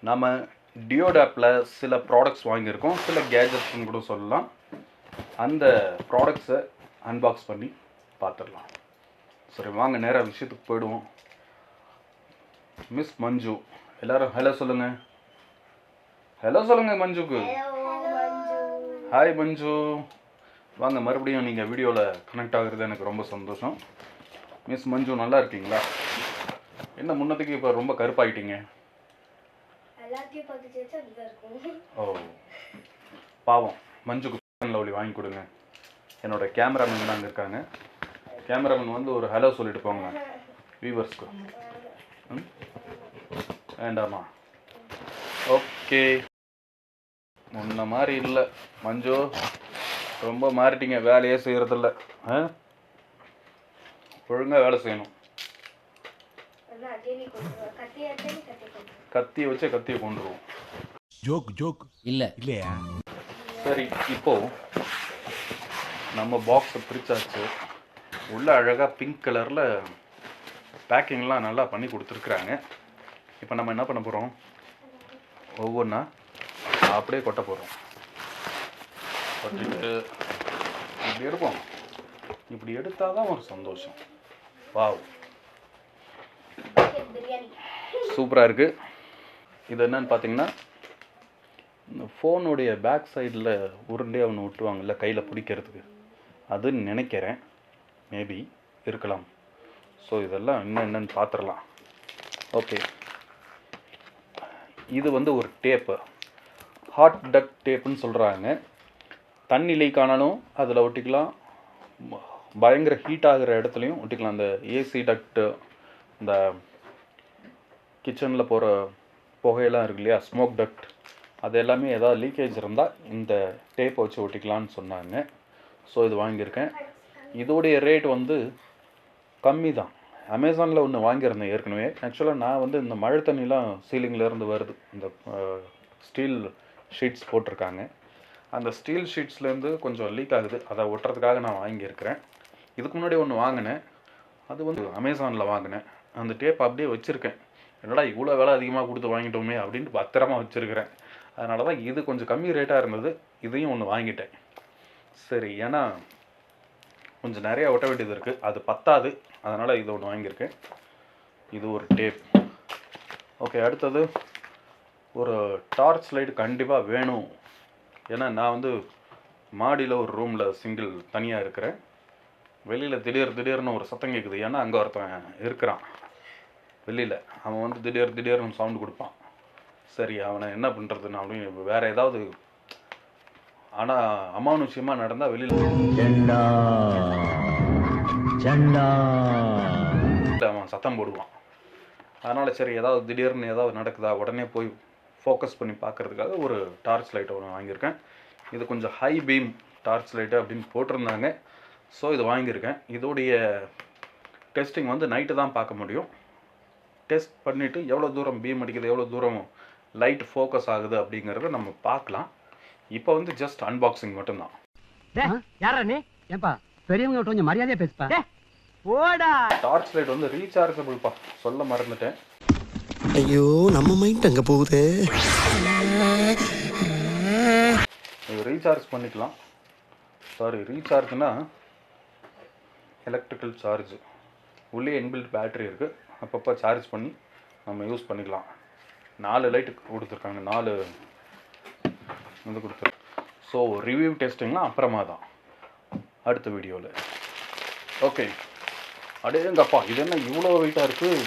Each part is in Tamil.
நம்ம டியோடாப்பில் சில ப்ராடக்ட்ஸ் வாங்கியிருக்கோம், சில கேஜெட்ஸ்னு கூட சொல்லலாம். அந்த ப்ராடக்ட்ஸை அன்பாக்ஸ் பண்ணி பார்த்துடலாம். சரி, வாங்க நேராக விஷயத்துக்கு போயிடுவோம். மிஸ் மஞ்சு, எல்லாரும் ஹலோ சொல்லுங்கள். ஹலோ சொல்லுங்கள் மஞ்சுக்கு. ஹாய் மஞ்சு. வாங்க, மறுபடியும் நீங்கள் வீடியோவில் கனெக்ட் ஆகுறது எனக்கு ரொம்ப சந்தோஷம். மிஸ் மஞ்சு, நல்லா இருக்கீங்களா? என்ன முன்னத்துக்கு இப்போ ரொம்ப கருப்பாயிட்டீங்க? ஓ பாவம். மஞ்சுக்கு லவ்லி வாங்கி கொடுங்க. என்னோட கேமராமேன் தான் அங்கே இருக்காங்க. கேமராமேன் வந்து ஒரு ஹலோ சொல்லிட்டு போங்க வியூவர்ஸ்க்கு. வேண்டாமா? ஓகே. முன்ன மாதிரி இல்லை மஞ்சு, ரொம்ப மாறிட்டீங்க. வேலையே செய்கிறதில்ல. ஒழுங்காக வேலை செய்யணும். கத்தியை வச்சு கத்தியை கொண்டுருவோம். ஜோக் இல்லை இல்லையா? சரி, இப்போது நம்ம பாக்ஸை பிரித்தாச்சு. உள்ள அழகாக பிங்க் கலரில் பேக்கிங்லாம் நல்லா பண்ணி கொடுத்துருக்குறாங்க. இப்போ நம்ம என்ன பண்ண போகிறோம், ஒவ்வொன்றா அப்படியே கொட்ட போகிறோம். கொட்டிட்டு இப்படி எடுப்போம். இப்படி எடுத்தால் தான் ஒரு சந்தோஷம். வாவ், சூப்பராக இருக்குது. இது என்னன்னு பார்த்தீங்கன்னா, இந்த ஃபோனுடைய பேக் சைடில் உருண்டையாக ஒன்று விட்டுவாங்கல்ல கையில் பிடிக்கிறதுக்கு, அதுன்னு நினைக்கிறேன். மேபி இருக்கலாம். ஸோ இதெல்லாம் என்னென்னு பார்த்துடலாம். ஓகே, இது வந்து ஒரு டேப்பு, ஹாட் டக் டேப்புன்னு சொல்கிறாங்க. தண்ணி லீக் ஆனாலும் அதில் ஒட்டிக்கலாம், பயங்கர ஹீட் ஆகிற இடத்துலையும் ஒட்டிக்கலாம். அந்த ஏசி டக்ட்டு, இந்த கிச்சனில் போகிற புகையெல்லாம் இருக்கு இல்லையா, ஸ்மோக் டக்ட், அது எல்லாமே ஏதாவது லீக்கேஜ் இருந்தால் இந்த டேப்பை வச்சு ஒட்டிக்கலான்னு சொன்னாங்க. ஸோ இது வாங்கியிருக்கேன். இதோடைய ரேட் வந்து கம்மி தான். அமேசானில் ஒன்று வாங்கியிருந்தேன் ஏற்கனவே. ஆக்சுவலாக நான் வந்து இந்த மழை தண்ணிலாம் சீலிங்லேருந்து வருது, இந்த ஸ்டீல் ஷீட்ஸ் போட்டிருக்காங்க. அந்த ஸ்டீல் ஷீட்ஸ்லேருந்து கொஞ்சம் லீக் ஆகுது, அதை ஒட்டுறதுக்காக நான் வாங்கியிருக்கிறேன். இதுக்கு முன்னாடி ஒன்று வாங்கினேன், அது வந்து அமேசானில் வாங்கினேன். அந்த டேப் அப்படியே வச்சுருக்கேன். என்னடா இவ்வளோ விலை அதிகமாக கொடுத்து வாங்கிட்டோமே அப்படின்ட்டு பத்திரமா வச்சுருக்கிறேன். அதனால தான் இது கொஞ்சம் கம்மி ரேட்டாக இருந்தது, இதையும் ஒன்று வாங்கிட்டேன். சரி, ஏன்னா கொஞ்சம் நிறையா ஒட்ட வேண்டியது இருக்குது, அது பத்தாது. அதனால் இது ஒன்று வாங்கியிருக்கேன். இது ஒரு டேப். ஓகே, அடுத்தது ஒரு டார்ச் லைட் கண்டிப்பாக வேணும். ஏன்னா நான் வந்து மாடியில் ஒரு ரூமில் சிங்கிள் தனியாக இருக்கிறேன். வெளியில் திடீர்னு ஒரு சத்தம் கேட்குது. ஏன்னா அங்கே ஒருத்தன் இருக்கிறான் வெளியில். அவன் வந்து திடீர்னு சவுண்டு கொடுப்பான். சரி, அவனை என்ன பண்ணுறதுன்னு அப்படின்னு வேறு ஏதாவது ஆனால் அமானுஷ்யமாக நடந்தால் வெளியில் அவன் சத்தம் போடுவான். அதனால் சரி, ஏதாவது திடீர்னு ஏதாவது நடக்குதா உடனே போய் ஃபோக்கஸ் பண்ணி பார்க்குறதுக்காக ஒரு டார்ச் லைட்டை ஒன்று வாங்கியிருக்கேன். இது கொஞ்சம் ஹை பீம் டார்ச் லைட்டு அப்படின்னு போட்டிருந்தாங்க. ஸோ இது வாங்கியிருக்கேன். இதோடைய டெஸ்டிங் வந்து நைட்டு தான் பார்க்க முடியும். டெஸ்ட் பண்ணிவிட்டு எவ்வளோ தூரம் பீம் அடிக்குது, எவ்வளோ தூரம் லைட் ஃபோக்கஸ் ஆகுது அப்படிங்கிறத நம்ம பார்க்கலாம். இப்போ வந்து ஜஸ்ட் அன்பாக்சிங் மட்டும்தான். யாரா நீ? ஏப்பா பெரியவங்க கொஞ்சம் மரியாதையா பேசுப்பா. போடா. டார்ச் லைட் வந்து ரீசார்ஜபிள்ப்பா, சொல்ல மறந்துட்டேன். ஐயோ, நம்ம மைண்ட் அங்கே போகுது. இது ரீசார்ஜ் பண்ணிக்கலாம். சாரி, ரீசார்ஜ்னா எலக்ட்ரிக்கல் சார்ஜ். உள்ளே இன்பில்ட் பேட்டரி இருக்குது, அப்பப்போ சார்ஜ் பண்ணி நம்ம யூஸ் பண்ணிக்கலாம். 4 லைட்டு கொடுத்துருக்காங்க, 4 இது கொடுத்துருக்காங்க. ஸோ ரிவ்யூ டெஸ்டிங்லாம் அப்புறமா தான், அடுத்த வீடியோவில். ஓகே, அடேங்கப்பா, இது என்ன இவ்வளோ வெயிட்டாக இருக்குது?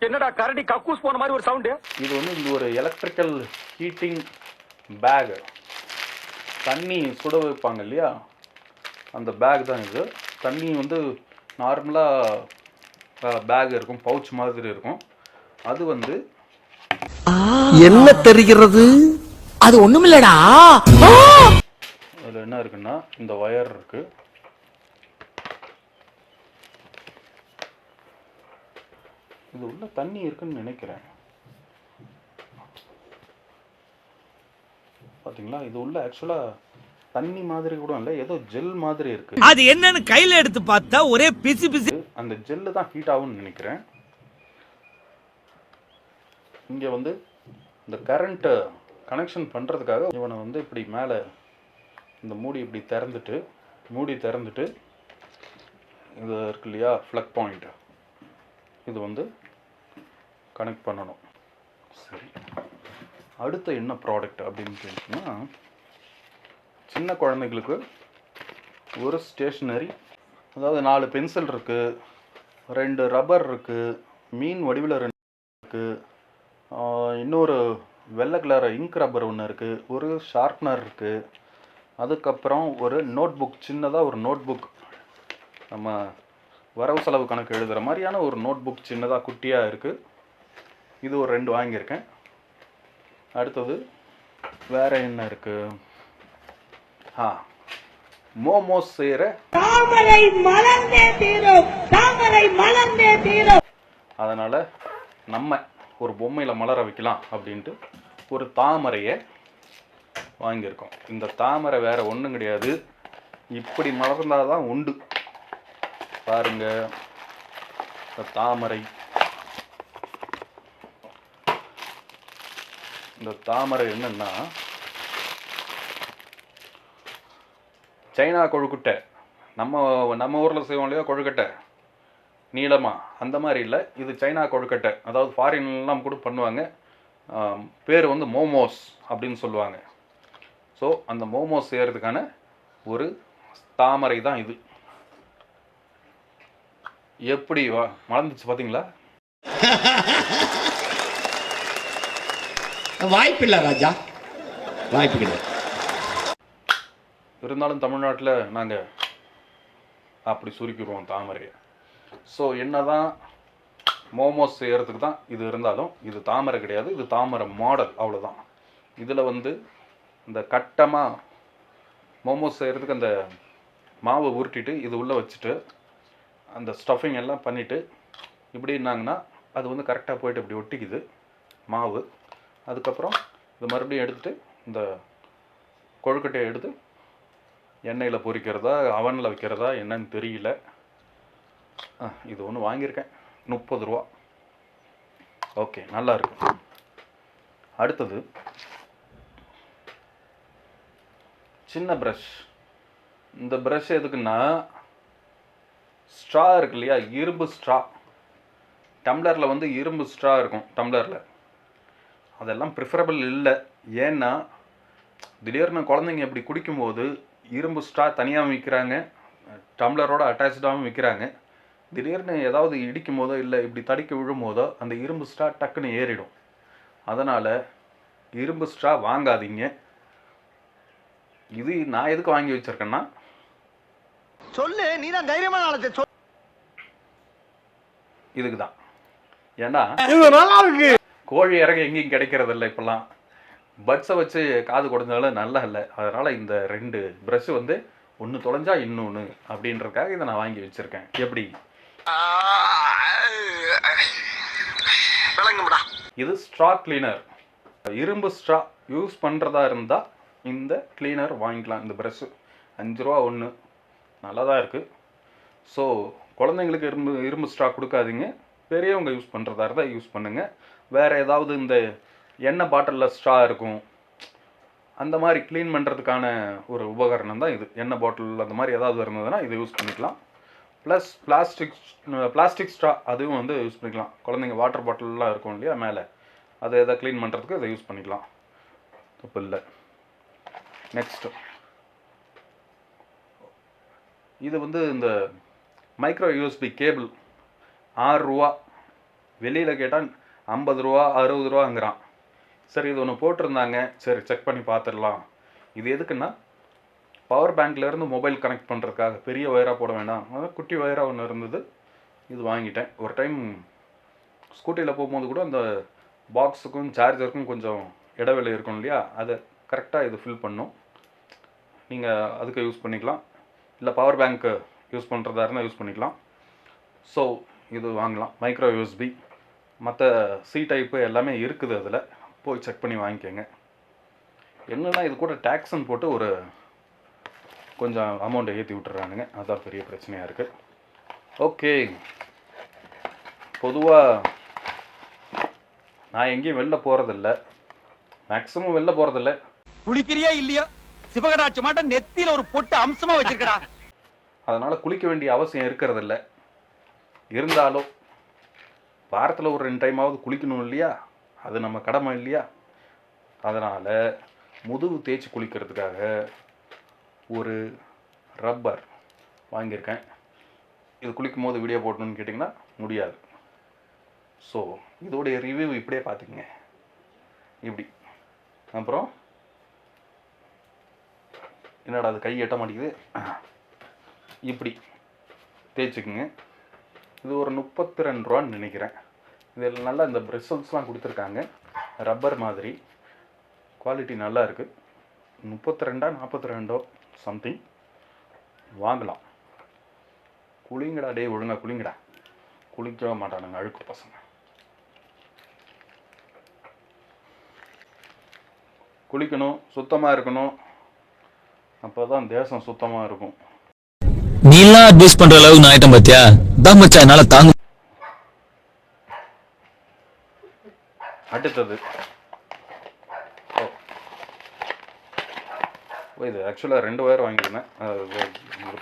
என்னடா கரடி கக்கூஸ் போன மாதிரி ஒரு சவுண்டு. இது வந்து இந்த ஒரு எலக்ட்ரிக்கல் ஹீட்டிங் பேக், தண்ணி சுட வைப்பாங்க இல்லையா, அந்த பேக் தான் இது. தண்ணி வந்து நார்மலாக பேக் இருக்கும், பவுச் மாதிரி இருக்கும். அது வந்து என்ன தெரிகிறது? அது ஒண்ணுமில்லடா. அதில் என்ன இருக்குன்னா, இந்த ஒயர் இருக்குது. இது உள்ள தண்ணி இருக்குன்னு நினைக்கிறேன். பார்த்தீங்களா, இது உள்ள ஆக்சுவலாக தண்ணி மாதிரி கூட இல்லை, ஏதோ ஜெல் மாதிரி இருக்கு. அது என்னன்னு கையில எடுத்து பார்த்தா ஒரே பிசி பிசி. அந்த ஜெல்லு தான் ஹீட் ஆகும்னு நினைக்கிறேன். இங்கே வந்து இந்த கரண்ட்டை கனெக்ஷன் பண்ணுறதுக்காக இவனை வந்து இப்படி மேலே இந்த மூடி இப்படி திறந்துட்டு இது இருக்கு இல்லையா ஃப்ளக் பாயிண்ட், இது வந்து கனெக்ட் பண்ணணும். சரி, அடுத்து என்ன ப்ராடக்ட் அப்படின்னு கேட்டிங்கன்னா, சின்ன குழந்தைங்களுக்கு ஒரு ஸ்டேஷ்னரி, அதாவது 4 பென்சில் இருக்குது, 2 ரப்பர் இருக்குது, மீன் வடிவில் 2 இருக்குது, இன்னொரு வெள்ளை கலர் இங்க் ரப்பர் ஒன்று இருக்குது, ஒரு ஷார்ப்னர் இருக்குது, அதுக்கப்புறம் ஒரு நோட் புக், சின்னதாக ஒரு நோட் புக், நம்ம வரவு செலவு கணக்கு எழுதுகிற மாதிரியான ஒரு நோட் புக் சின்னதாக குட்டியாக இருக்குது. இது ஒரு 2 வாங்கியிருக்கேன். அடுத்தது வேறு என்ன இருக்குது, மோமோஸ் செய்கிற அதனால் நம்ம ஒரு பொம்மையில் மலர வைக்கலாம் அப்படின்ட்டு ஒரு தாமரையை வாங்கியிருக்கோம். இந்த தாமரை வேறு ஒன்றும் கிடையாது, இப்படி மலர்ந்தால் தான் உண்டு. பாருங்க, இந்த தாமரை, இந்த தாமரை என்னன்னா சைனா கொழுக்கட்டை, நம்ம ஊரில் செய்வோம் இல்லையா கொழுக்கட்டை நீளமா, அந்த மாதிரி இல்லை, இது சைனா கொழுக்கட்டை. அதாவது ஃபாரின்லாம் கூட பண்ணுவாங்க, பேர் வந்து மோமோஸ் அப்படின்னு சொல்லுவாங்க. ஸோ அந்த மோமோஸ் செய்கிறதுக்கான ஒரு தாமரை தான் இது. எப்படி மலர்ந்துச்சு பார்த்தீங்களா? வாய்ப்பில்லை ராஜா, வாய்ப்பு கிடையாது. இருந்தாலும் தமிழ்நாட்டில் நாங்கள் அப்படி சுருக்கிடுவோம் தாமரையை. ஸோ என்னதான் மோமோஸ் செய்கிறதுக்கு தான் இது இருந்தாலும் இது தாமரை கிடையாது, இது தாமரை மாடல், அவ்வளோதான். இதில் வந்து இந்த கட்டமாக மோமோஸ் செய்கிறதுக்கு அந்த மாவை உருட்டிட்டு இது உள்ளே வச்சுட்டு அந்த ஸ்டஃபிங் எல்லாம் பண்ணிவிட்டு இப்படின்னாங்கன்னா அது வந்து கரெக்டாக போய்ட்டு இப்படி ஒட்டிக்குது மாவு. அதுக்கப்புறம் இது மறுபடியும் எடுத்துகிட்டு இந்த கொழுக்கட்டையை எடுத்து எண்ணெயில் பொரிக்கிறதா அவனில் வைக்கிறதா என்னன்னு தெரியல. இது ஒன்று வாங்கியிருக்கேன், 30 ரூபா. ஓகே, நல்லா இருக்கு. அடுத்தது சின்ன ப்ரஷ். இந்த ப்ரஷ் எதுக்குன்னா, ஸ்ட்ரா இருக்கு இல்லையா, இரும்பு ஸ்ட்ரா, டம்ளரில் வந்து இரும்பு ஸ்ட்ரா இருக்கும் டம்ளரில், அதெல்லாம் ப்ரிஃபரபிள் இல்லை. ஏன்னா திடீர்னு குழந்தைங்க இப்படி குடிக்கும்போது இரும்பு ஸ்ட்ரா தனியாக விற்கிறாங்க, டம்ளரோட அட்டாச்சாகவும் விற்கிறாங்க. திடீர்னு ஏதாவது இடிக்கும் போதோ இல்லை இப்படி தடிக்க விழும் போதோ அந்த இரும்பு ஸ்ட்ரா டக்குன்னு ஏறிடும். அதனால் இரும்பு ஸ்ட்ரா வாங்காதீங்க. இது நான் எதுக்கு வாங்கி வச்சிருக்கேன்னா, சொல்லு, நீ தான் தைரியமான ஆளு, சொல். இதுக்கு தான். ஏன்னா கோழி இறங்க எங்கேயும் கிடைக்கிறது இல்லை இப்போல்லாம், பட்ஸை வச்சு காது கொடுத்தாலும் நல்லா இல்லை. அதனால் இந்த 2 ப்ரஷ் வந்து ஒன்று தொலைஞ்சா இன்னொன்று அப்படின்றதுக்காக இதை நான் வாங்கி வச்சுருக்கேன். எப்படி இது ஸ்ட்ரா கிளீனர், இரும்பு ஸ்ட்ரா யூஸ் பண்ணுறதா இருந்தால் இந்த கிளீனர் வாங்கிக்கலாம். இந்த ப்ரஷ்ஷு 5 ரூபா ஒன்று, நல்லா தான் இருக்குது. ஸோ குழந்தைங்களுக்கு இரும்பு ஸ்ட்ரா கொடுக்காதீங்க, பெரியவங்க யூஸ் பண்ணுறதா இருந்தால் யூஸ் பண்ணுங்கள். வேறு ஏதாவது இந்த எண்ணெய் பாட்டிலில் ஸ்ட்ரா இருக்கும், அந்த மாதிரி க்ளீன் பண்ணுறதுக்கான ஒரு உபகரணம் தான் இது. எண்ணெய் பாட்டில் அந்த மாதிரி ஏதாவது இருந்ததுன்னா இதை யூஸ் பண்ணிக்கலாம். ப்ளஸ் பிளாஸ்டிக் ஸ்ட்ரா அதுவும் வந்து யூஸ் பண்ணிக்கலாம். குழந்தைங்க வாட்டர் பாட்டில்லாம் இருக்கும் இல்லையா மேலே, அதை எதாவது க்ளீன் பண்ணுறதுக்கு இதை யூஸ் பண்ணிக்கலாம், தப்பு இல்லை. நெக்ஸ்ட்டு இது வந்து இந்த மைக்ரோ யூஎஸ்பி கேபிள் 6 ரூபா, வெளியில் கேட்டால் 50 ரூபா 60 ரூபாங்கிறான். சரி, இது ஒன்று போட்டிருந்தாங்க, சரி செக் பண்ணி பார்த்துடலாம். இது எதுக்குன்னா, பவர் பேங்க்லேருந்து மொபைல் கனெக்ட் பண்ணுறதுக்காக. பெரிய ஒயராக போட வேண்டாம், அதான் குட்டி ஒயராக ஒன்று இருந்தது, இது வாங்கிட்டேன். ஒரு டைம் ஸ்கூட்டியில் போகும்போது கூட அந்த பாக்ஸுக்கும் சார்ஜருக்கும் கொஞ்சம் இடைவெளி இருக்கும் இல்லையா, அதை கரெக்டாக இது ஃபில் பண்ணும். நீங்கள் அதுக்கு யூஸ் பண்ணிக்கலாம், இல்லை பவர் பேங்க்கு யூஸ் பண்ணுறதா இருந்தால் யூஸ் பண்ணிக்கலாம். ஸோ இது வாங்கலாம், மைக்ரோ யூஎஸ்பி. மற்ற சி டைப்பு எல்லாமே இருக்குது, அதில் போய் செக் பண்ணி வாங்கிக்கோங்க. என்னென்னா இது கூட டேக்ஸ்ன்னு போட்டு ஒரு கொஞ்சம் அமௌண்ட்டை ஏற்றி விட்டுறானுங்க. அதுதான் பெரிய பிரச்சனையாக இருக்குது. ஓகே, பொதுவாக நான் எங்கேயும் வெளில போகிறதில்ல, மேக்ஸிமம் வெளில போகிறதில்ல. குளிக்கிறியா இல்லையா? சிவகடாட்சி மாட்ட நெத்தியில ஒரு பொட்டு அம்சமா வச்சிருக்கடா. அதனால் குளிக்க வேண்டிய அவசியம் இருக்கிறதில்ல. இருந்தாலும் வாரத்தில் ஒரு 2 டைமாவது குளிக்கணும் இல்லையா? அது நம்ம கடமை இல்லையா? அதனால் முதுகு தேய்ச்சி குளிக்கிறதுக்காக ஒரு ரப்பர் வாங்கியிருக்கேன். இது குளிக்கும் போது வீடியோ போடணும்னு கேட்டிங்கன்னா முடியாது. ஸோ இதோடைய ரிவ்யூ இப்படியே பார்த்துக்குங்க. இப்படி அப்புறம் என்னடா அது கை எட்ட மாட்டேங்குது. இப்படி தேய்ச்சிக்குங்க. இது ஒரு 32 ரூபான்னு நினைக்கிறேன். இதில் நல்லா இந்த பிரிசல்ஸ்லாம் கொடுத்துருக்காங்க, ரப்பர் மாதிரி. குவாலிட்டி நல்லா இருக்குது. 32 42 சம்திங். வாங்கலாம். குளிங்கடா டே, ஒழுங்கா குளிங்கடா. குளிக்கவே மாட்டானுங்க அழுக்கு பசங்க. குளிக்கணும், சுத்தமாக இருக்கணும், அப்போ தான் தேசம் சுத்தமாக இருக்கும். நீலாம் அட்வைஸ் பண்ற அளவுக்கு நான் ஆயிட்டேன் பாத்தியா? தான் மச்சான் என்னால தாங்க. அடுத்தது இது ஆக்சுவலாக 2 ஒயர் வாங்கியிருந்தேன், அது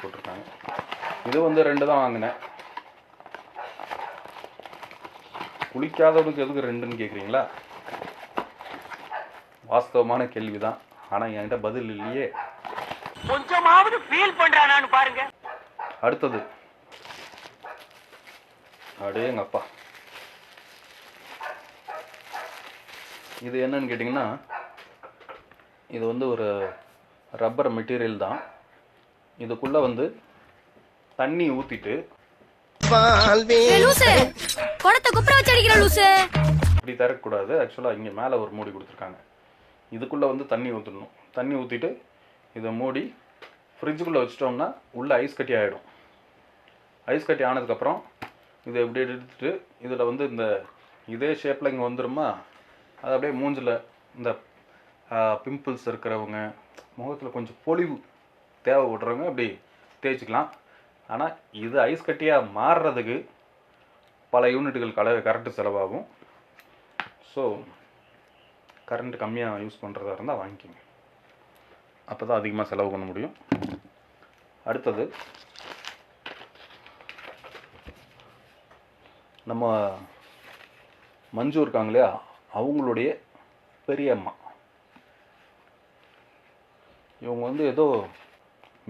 போட்டிருக்காங்க. இது வந்து 2 தான் வாங்கினேன். குளிக்காதவனுக்கு எதுக்கு 2ன்னு கேட்குறீங்களா? வாஸ்தவமான கேள்வி தான். ஆனால் என்கிட்ட பதில் இல்லையே. கொஞ்சமாவது ஃபீல் பண்றானான்னு பாருங்க. அடுத்தது எங்கள் அப்பா, இது என்னன்னு கேட்டிங்கன்னா, இது வந்து ஒரு ரப்பர் மெட்டீரியல் தான். இதுக்குள்ளே வந்து தண்ணி ஊற்றிட்டு இப்படி தரக்கூடாது. ஆக்சுவலாக இங்கே மேலே ஒரு மூடி கொடுத்துருக்காங்க. இதுக்குள்ளே வந்து தண்ணி ஊற்றணும். தண்ணி ஊற்றிட்டு இதை மூடி ஃப்ரிட்ஜுக்குள்ளே வச்சிட்டோம்னா உள்ளே ஐஸ் கட்டி ஆகிடும். ஐஸ் கட்டி ஆனதுக்கப்புறம் இதை எப்படி எடுத்துகிட்டு இதில் வந்து இந்த இதே ஷேப்பில் இங்கே வந்துடுமா, அது அப்படியே மூஞ்சில் இந்த பிம்பிள்ஸ் இருக்கிறவங்க, முகத்தில் கொஞ்சம் பொலிவு தேவைப்படுறவங்க அப்படி தேய்ச்சிக்கலாம். ஆனால் இது ஐஸ் கட்டியாக மாறுறதுக்கு பல யூனிட்டுகள் கரண்ட்டு செலவாகும். ஸோ கரண்ட் கம்மியாக யூஸ் பண்ணுறதா இருந்தால் வாங்கிக்கோங்க. அப்போ தான் அதிகமாக செலவு பண்ண முடியும். அடுத்தது நம்ம மஞ்சு இருக்காங்க இல்லையா, அவங்களுடைய பெரியம்மா. இவங்க வந்து ஏதோ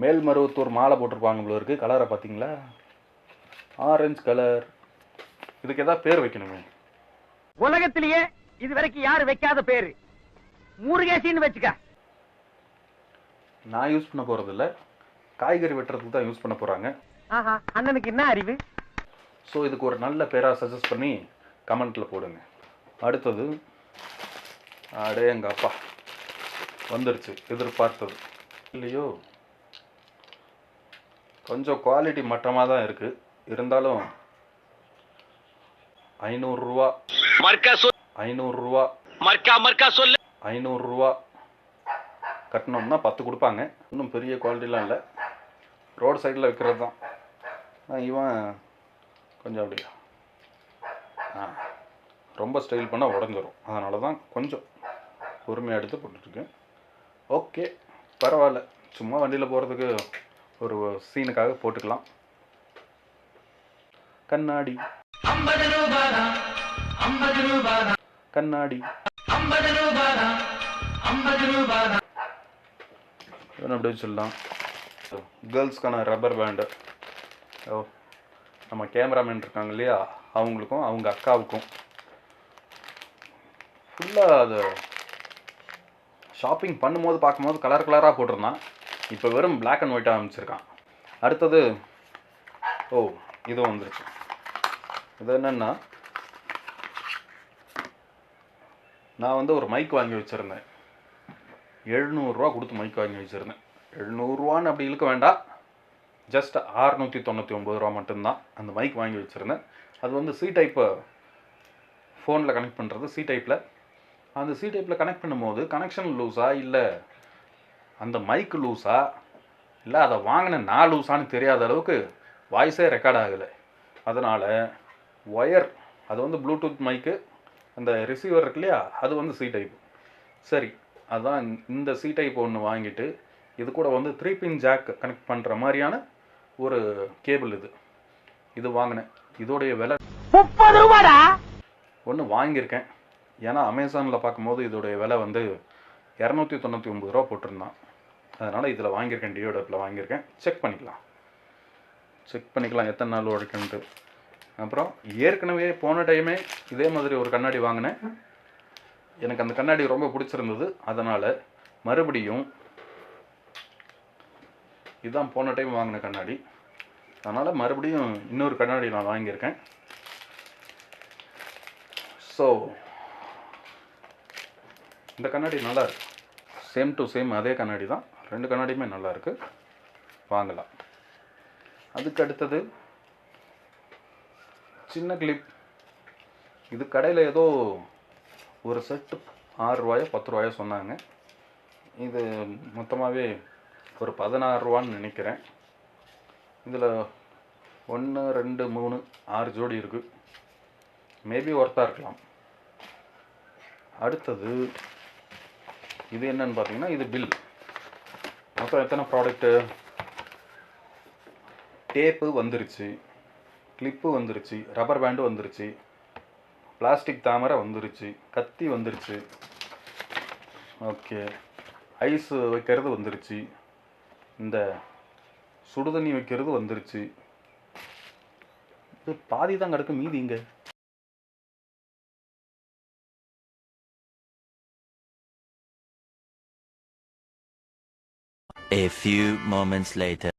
மேல்மருவத்தூர் மாலை போட்டிருப்பாங்க போல இருக்குது. கலரை பார்த்தீங்களா? Orange colour. இதுக்கு எதாவது பேர் வைக்கணுமே. உலகத்திலேயே இது வரைக்கும் யாரு வைக்காத பேரு முருகேசின்னு வச்சுக்க. நான் யூஸ் பண்ண போகிறதில்ல, காய்கறி வெட்டுறதுக்கு தான் யூஸ் பண்ண போகிறாங்க. ஆஹா, அண்ணனுக்கு என்ன அறிவு. ஸோ இதுக்கு ஒரு நல்ல பேராக சஜஸ்ட் பண்ணி கமெண்ட்டில் போடுங்க. அடுத்தது எங்கள் அப்பா வந்துருச்சு, எதிர்பார்த்தது இல்லையோ. கொஞ்சம் குவாலிட்டி மட்டமாக தான் இருக்குது. இருந்தாலும் 500 ரூபா 500 ரூபா 500 ரூபா கட்டினோம்னா 10 கொடுப்பாங்க. இன்னும் பெரிய குவாலிட்டிலாம் இல்லை, ரோடு சைடில் விற்கிறது தான். இவன் கொஞ்சம் அப்படியா ரொம்ப ஸ்டைல் பண்ணால் உடஞ்சிரும். அதனால தான் கொஞ்சம் பொறுமையாக எடுத்து போட்டுட்ருக்கேன். ஓகே, பரவாயில்ல. சும்மா வண்டியில் போகிறதுக்கு ஒரு சீனுக்காக போட்டுக்கலாம். கண்ணாடி கண்ணாடி அப்படி சொல்லலாம். கேர்ள்ஸ்க்கான ரப்பர் பேண்டு. நம்ம கேமராமேன் இருக்காங்க இல்லையா, அவங்களுக்கும் அவங்க அக்காவுக்கும் ஃபுல்லாக அது ஷாப்பிங் பண்ணும்போது பார்க்கும்போது கலர் கலராக போட்டிருந்தான். இப்போ வெறும் பிளாக் அண்ட் ஒயிட்டாக அமைச்சிருக்கான். அடுத்தது இதுவும் வந்துருச்சு. இது என்னென்னா, நான் வந்து ஒரு மைக் வாங்கி வச்சுருந்தேன். 700 ரூபா கொடுத்து மைக் வாங்கி வச்சுருந்தேன். 700 ரூபான்னு அப்படி இழுக்க வேண்டாம், ஜஸ்ட் 699 ரூபா மட்டும்தான் அந்த மைக் வாங்கி வச்சுருந்தேன். அது வந்து சி டைப்பு ஃபோனில் கனெக்ட் பண்ணுறது. சி டைப்பில் அந்த சி டைப்பில் கனெக்ட் பண்ணும்போது கனெக்ஷன் லூஸா இல்லை அந்த மைக்கு லூஸா இல்லை அதை வாங்கின நான் லூஸான்னு தெரியாத அளவுக்கு வாய்ஸே ரெக்கார்ட் ஆகலை. அதனால் ஒயர் அது வந்து ப்ளூடூத் மைக்கு, அந்த ரிசீவர் இருக்கு இல்லையா, அது வந்து சி டைப். சரி, அதுதான் இந்த சி டைப் ஒன்று வாங்கிட்டு இது கூட வந்து 3 பின் ஜாக் கனெக்ட் பண்ணுற மாதிரியான ஒரு கேபிள் இது வாங்கினேன். இதோடைய விலை 30 ரூபாடா. ஒன்று வாங்கியிருக்கேன். ஏன்னா அமேசானில் பார்க்கும்போது இதோடைய விலை வந்து 299 ரூபா போட்டிருந்தான். அதனால் இதில் வாங்கியிருக்கேன், டியோடப்பில் வாங்கியிருக்கேன். செக் பண்ணிக்கலாம் எத்தனை நாள் உழைக்குன்ட்டு. அப்புறம் ஏற்கனவே போன டைமே இதே மாதிரி ஒரு கண்ணாடி வாங்கினேன். எனக்கு அந்த கண்ணாடி ரொம்ப பிடிச்சிருந்தது. அதனால் மறுபடியும் இதுதான் போன டைம் வாங்கின கண்ணாடி. அதனால் மறுபடியும் இன்னொரு கண்ணாடி நான் வாங்கியிருக்கேன். ஸோ இந்த கண்ணாடி நல்லா இருக்கு. சேம் டு சேம் அதே கண்ணாடி தான். 2 கண்ணாடியுமே நல்லா இருக்கு, வாங்கலாம். அதுக்கு அடுத்தது சின்ன கிளிப். இது கடையில் ஏதோ ஒரு செட்டு 6 ரூபாயோ 10 ரூபாயோ சொன்னாங்க. இது மொத்தமாகவே ஒரு 16 ரூபான்னு நினைக்கிறேன். இதில் 1 2 3 6 ஜோடி இருக்குது. மேபி ஒர்த்தாக இருக்கலாம். அடுத்தது இது என்னன்னு பார்த்தீங்கன்னா, இது பில். மொத்தம் எத்தனை ப்ராடக்ட்டு? டேப்பு வந்துருச்சு, கிளிப்பு வந்துருச்சு, ரப்பர் பேண்டு வந்துருச்சு, பிளாஸ்டிக் தாமரை வந்துருச்சு, கத்தி வந்துருச்சு, ஓகே, ஐஸ் வைக்கிறது வந்துருச்சு, இந்த சுடுதண்ணி வைக்கிறது வந்துருச்சு. இது பாதி தான் கிடக்கு, மீதி இங்கே. A few moments later.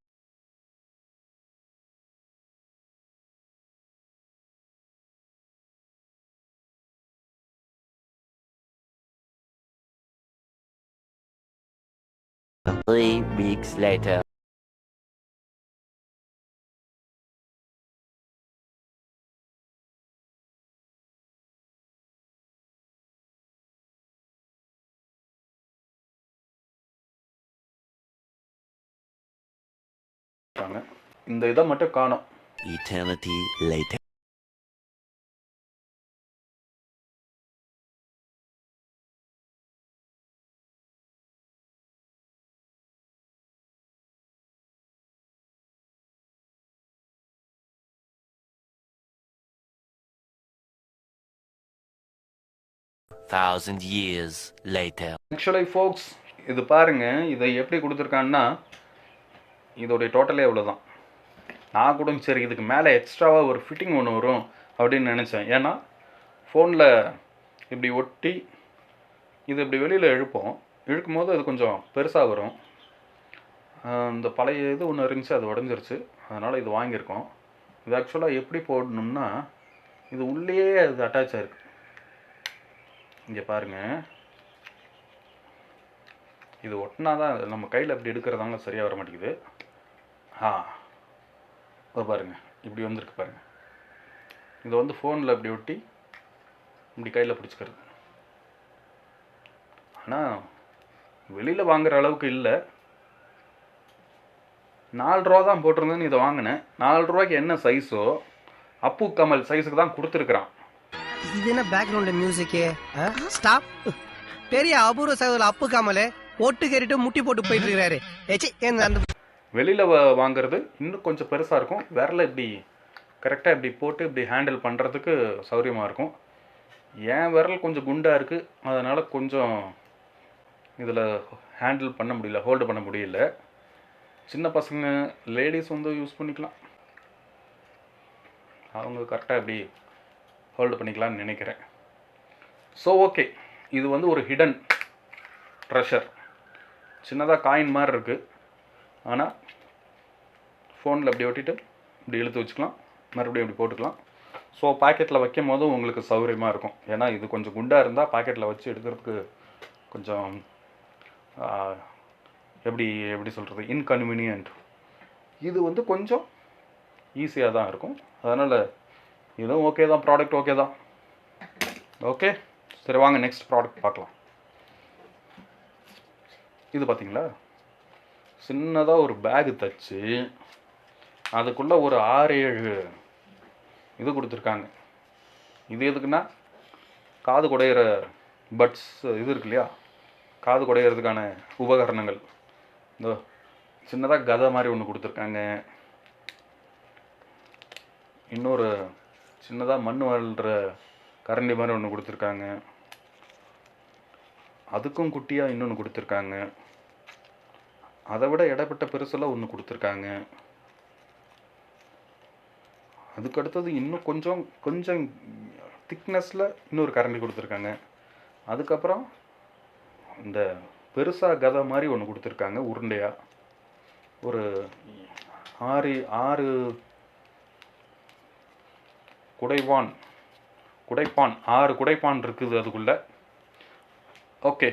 Three weeks later. இந்த இதை மட்டும் காணோம். Eternity later. Thousand years later. Actually folks, இது பாருங்க, இதை எப்படி கொடுத்துருக்கான்னா இதோடைய டோட்டலே அவ்வளோதான். நான் கூட சரி இதுக்கு மேலே எக்ஸ்ட்ராவாக ஒரு ஃபிட்டிங் ஒன்று வரும் அப்படின்னு நினச்சேன். ஏன்னா ஃபோனில் இப்படி ஒட்டி இது இப்படி வெளியில் இழுக்கும் போது அது கொஞ்சம் பெருசாக வரும். இந்த பழைய இது ஒன்று இருந்துச்சு, அது உடஞ்சிருச்சு. அதனால் இது வாங்கியிருக்கோம். இது ஆக்சுவலாக எப்படி போடணும்னா, இது உள்ளேயே அது அட்டாச் ஆகிருக்கு. இங்கே பாருங்கள், இது ஒட்டினா தான் நம்ம கையில் அப்படி எடுக்கிறதாங்க சரியாக வர மாட்டேங்குது. பாருங்கள், இப்படி வந்திருக்கு பாருங்கள். இதை வந்து ஃபோனில் இப்படி ஒட்டி இப்படி கையில் பிடிச்சிக்கிறது. ஆனால் வெளியில் வாங்குகிற அளவுக்கு இல்லை. 4 ரூபா தான் போட்டிருந்தேன்னு இதை வாங்கினேன். 4 ரூபாய்க்கு என்ன சைஸோ அப்பு கமல் சைஸுக்கு தான் கொடுத்துருக்குறான். இது என்ன பேக்ரவுண்ட் மியூசிக்கே? ஸ்டாப். பெரிய அபூர்வ சகோதரர் அப்பு கமல் ஒட்டு கேறிட்டு முட்டி போட்டு போயிட்டு இருக்காரு. அந்த வெளியில் வாங்குறது இன்னும் கொஞ்சம் பெருசாக இருக்கும். விரலை இப்படி கரெக்டாக இப்படி போட்டு இப்படி ஹேண்டில் பண்ணுறதுக்கு சௌரியமாக இருக்கும். என் விரல் கொஞ்சம் குண்டாக இருக்குது, அதனால் கொஞ்சம் இதில் ஹேண்டில் பண்ண முடியல, ஹோல்டு பண்ண முடியல. சின்ன பசங்க, லேடிஸ் வந்து யூஸ் பண்ணிக்கலாம். அவங்க கரெக்டாக இப்படி ஹோல்டு பண்ணிக்கலாம்னு நினைக்கிறேன். ஸோ ஓகே, இது வந்து ஒரு ஹிடன் ட்ரெஷர். சின்னதாக காயின் மாதிரி இருக்குது. ஆனால் ஃபோனில் அப்படி ஒட்டிட்டு இப்படி இழுத்து வச்சுக்கலாம், மறுபடியும் இப்படி போட்டுக்கலாம். ஸோ பாக்கெட்டில் வைக்கும் போதும் உங்களுக்கு சௌகரியமாக இருக்கும். ஏன்னா இது கொஞ்சம் குண்டாக இருந்தால் பாக்கெட்டில் வச்சு எடுக்கிறதுக்கு கொஞ்சம் எப்படி சொல்கிறது, இன்கன்வீனியன்ட். இது வந்து கொஞ்சம் ஈஸியாக தான் இருக்கும். அதனால் இதுவும் ஓகே தான், ப்ராடக்ட் ஓகே தான். ஓகே, சரி வாங்க நெக்ஸ்ட் ப்ராடக்ட் பார்க்கலாம். இது பார்த்தீங்களா, சின்னதாக ஒரு பேகு தச்சு அதுக்குள்ளே ஒரு 6-7 இது கொடுத்துருக்காங்க. இது எதுக்குன்னா காது குடையிற பட்ஸ் இது இருக்கு இல்லையா, காது குடையிறதுக்கான உபகரணங்கள். இந்த சின்னதாக கதை மாதிரி ஒன்று கொடுத்துருக்காங்க. இன்னொரு சின்னதாக மண் வாழ்கிற கரண்டி மாதிரி ஒன்று கொடுத்துருக்காங்க. அதுக்கும் குட்டியாக இன்னொன்று கொடுத்துருக்காங்க. அதை விட இடப்பட்ட பெருசில் ஒன்று கொடுத்துருக்காங்க. அதுக்கு அடுத்தது இன்னும் கொஞ்சம் திக்னஸில் இன்னொரு கரண்டி கொடுத்துருக்காங்க. அதுக்கப்புறம் இந்த பெருசாக கதை மாதிரி ஒன்று கொடுத்துருக்காங்க உருண்டையாக. ஒரு 6 குடைப்பான் 6 குடைப்பான் இருக்குது அதுக்குள்ளே. ஓகே,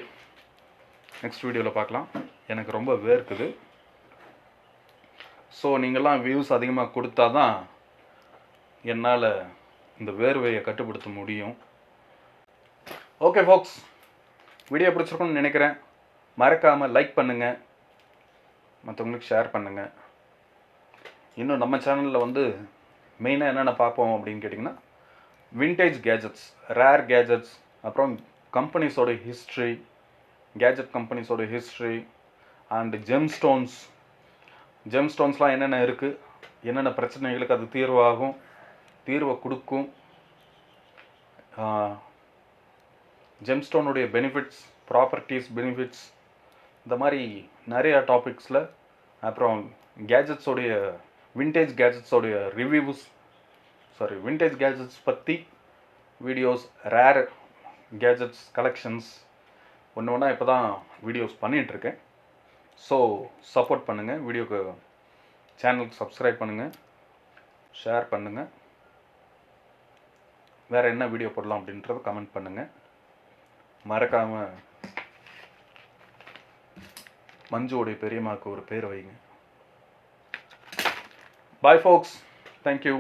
நெக்ஸ்ட் வீடியோவில் பார்க்கலாம். எனக்கு ரொம்ப வேர்க்குது. ஸோ நீங்கள்லாம் வியூஸ் அதிகமாக கொடுத்தா தான் என்னால் இந்த வேர்வையை கட்டுப்படுத்த முடியும். ஓகே ஃபோக்ஸ், வீடியோ பிடிச்சிருக்குன்னு நினைக்கிறேன். மறக்காமல் லைக் பண்ணுங்கள், மற்றவங்களுக்கு ஷேர் பண்ணுங்கள். இன்னும் நம்ம சேனலில் வந்து மெயினாக என்னென்ன பார்ப்போம் அப்படின்னு கேட்டிங்கன்னா, விண்டேஜ் கேஜெட்ஸ், ரேர் கேஜெட்ஸ், அப்புறம் கம்பெனிஸோட ஹிஸ்ட்ரி, கேஜெட் கம்பெனிஸோட ஹிஸ்ட்ரி அண்ட் ஜெம்ஸ்டோன்ஸ்லாம் என்னென்ன இருக்குது, என்னென்ன பிரச்சனைகளுக்கு அது தீர்வை கொடுக்கும், ஜெம்ஸ்டோனுடைய பெனிஃபிட்ஸ், ப்ராப்பர்ட்டிஸ், பெனிஃபிட்ஸ், இந்த மாதிரி நிறையா டாபிக்ஸில், அப்புறம் கேஜெட்ஸோடைய விண்டேஜ் கேஜெட்ஸ் பற்றி வீடியோஸ், ரேர் கேஜெட்ஸ் கலெக்ஷன்ஸ் ஒன்று ஒன்றா இப்போ தான் வீடியோஸ் பண்ணிகிட்ருக்கேன். ஸோ சப்போர்ட் பண்ணுங்கள், வீடியோக்கு சேனலுக்கு சப்ஸ்கிரைப் பண்ணுங்கள், ஷேர் பண்ணுங்கள். வேறு என்ன வீடியோ போடலாம் அப்படின்றத கமெண்ட் பண்ணுங்கள். மறக்காமல் மஞ்சுவோடைய பெரியம்மாவுக்கு ஒரு பேர் வைங்க. பாய் ஃபோக்ஸ், தேங்க்யூ.